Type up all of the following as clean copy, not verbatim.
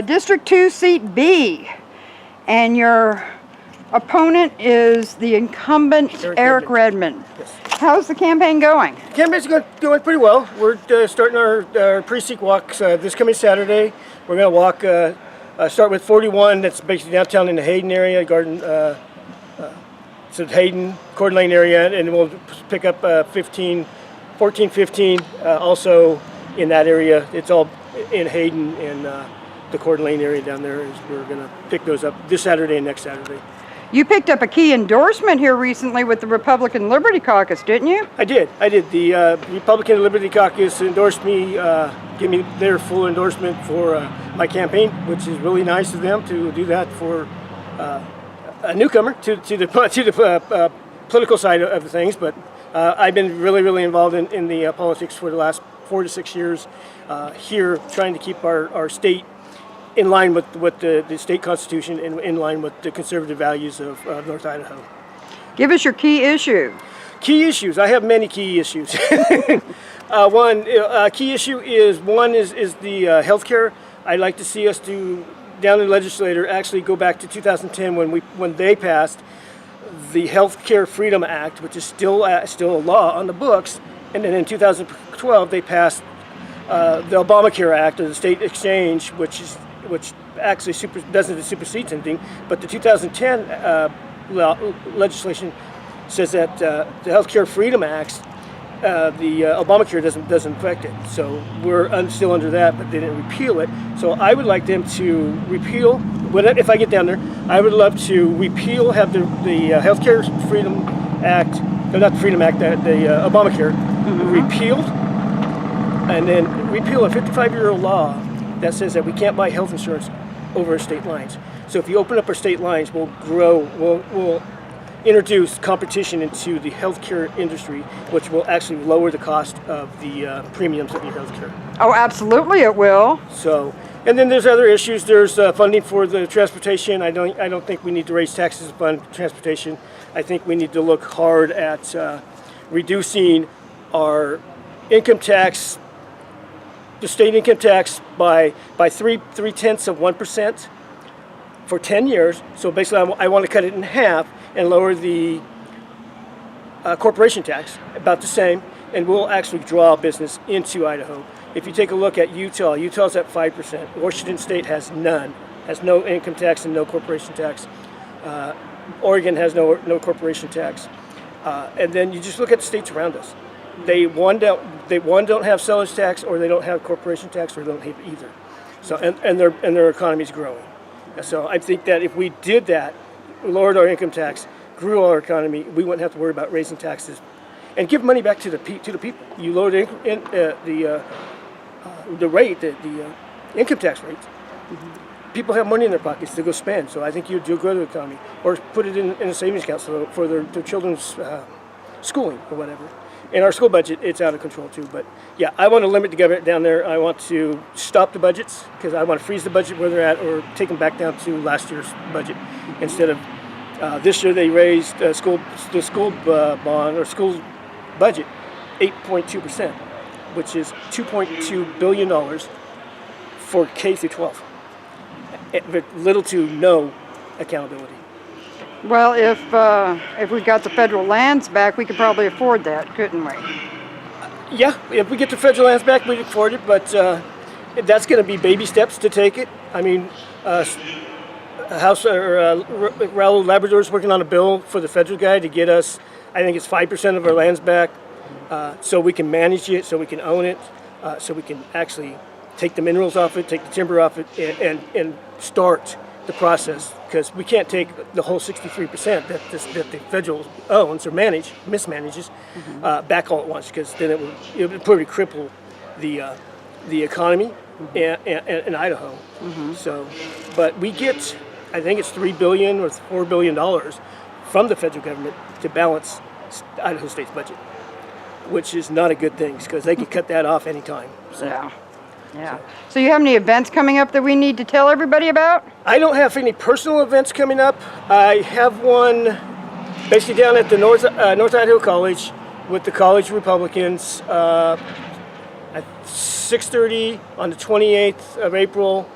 District 2, Seat B. And your opponent is the incumbent Eric Redmond. Yes. How's the campaign going? Campaign's going pretty well. We're starting our precinct walks this coming Saturday. We're going to walk, start with 41, that's basically downtown in the Hayden area, so Hayden, Coeur d'Alene area, and we'll pick up 14, 15, also in that area. It's all in Hayden and the Coeur d'Alene area down there. We're going to pick those up this Saturday and next Saturday. You picked up a key endorsement here recently with the Republican Liberty Caucus, didn't you? I did. The Republican Liberty Caucus endorsed me, gave me their full endorsement for my campaign, which is really nice of them to do that for a newcomer to the political side of the things. But I've been really involved in the politics for the last 4 to 6 years here, trying to keep our state in line with the state constitution and in line with the conservative values of North Idaho. Give us your key issue. Key issues. I have many key issues. One key issue is the health care. I'd like to see us down in the legislature actually go back to 2010 when they passed the Health Care Freedom Act, which is still a law on the books, and then in 2012 they passed the Obamacare Act, or the state exchange, which actually doesn't supersede anything, but the 2010 legislation says that the Health Care Freedom Act, the Obamacare doesn't affect it. So we're still under that, but they didn't repeal it. So I would like them to repeal, if I get down there, I would love to repeal, have the Health Care Freedom Act, no, not the Freedom Act, the Obamacare repealed, and then repeal a 55-year-old law that says that we can't buy health insurance over state lines. So if you open up our state lines, we'll introduce competition into the healthcare industry, which will actually lower the cost of the premiums of your healthcare. Oh, absolutely it will. So, and then there's other issues. There's funding for the transportation. I don't think we need to raise taxes to fund transportation. I think we need to look hard at reducing our income tax, the state income tax, by 3/10% for 10 years. So basically, I want to cut it in half and lower the corporation tax about the same, and we'll actually draw business into Idaho. If you take a look at Utah's at 5%. Washington State has none, has no income tax and no corporation tax. Oregon has no corporation tax. And then you just look at the states around us. They don't have seller's tax, or they don't have corporation tax, or they don't have either. So and their economy's growing. So I think that if we did that, lowered our income tax, grew our economy, we wouldn't have to worry about raising taxes, and give money back to the people. You lower the income tax rates. People have money in their pockets to go spend. So I think you'll grow the economy, or put it in a savings account for their children's schooling or whatever. In our school budget, it's out of control too. But yeah, I want to limit the government down there. I want to stop the budgets, because I want to freeze the budget where they're at, or take them back down to last year's budget. Instead of this year, they raised the school bond or school budget 8.2%, which is $2.2 billion for K through 12. With little to no accountability. Well, if we got the federal lands back, we could probably afford that, couldn't we? Yeah, if we get the federal lands back, we can afford it, but that's going to be baby steps to take it. I mean, Raul Labrador's working on a bill for the federal guy to get us, I think it's 5% of our lands back, so we can manage it, so we can own it, so we can actually take the minerals off it, take the timber off it, and start the process, because we can't take the whole 63% that the federal owns or mismanages back all at once, because then it would probably cripple the economy in Idaho. So, but we get, I think it's $3 billion or $4 billion from the federal government to balance Idaho State's budget, which is not a good thing, because they can cut that off anytime. So. Yeah. So you have any events coming up that we need to tell everybody about? I don't have any personal events coming up. I have one basically down at the North Idaho College with the college Republicans at 6:30 on the 28th of April.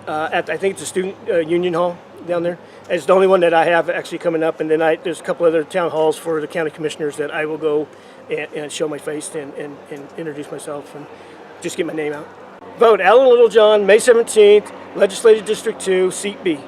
at I think it's a student union hall down there. It's the only one that I have actually coming up, and then there's a couple other town halls for the county commissioners that I will go and show my face and introduce myself and just get my name out. Vote Alan Littlejohn, May 17th, Legislative District 2, Seat B.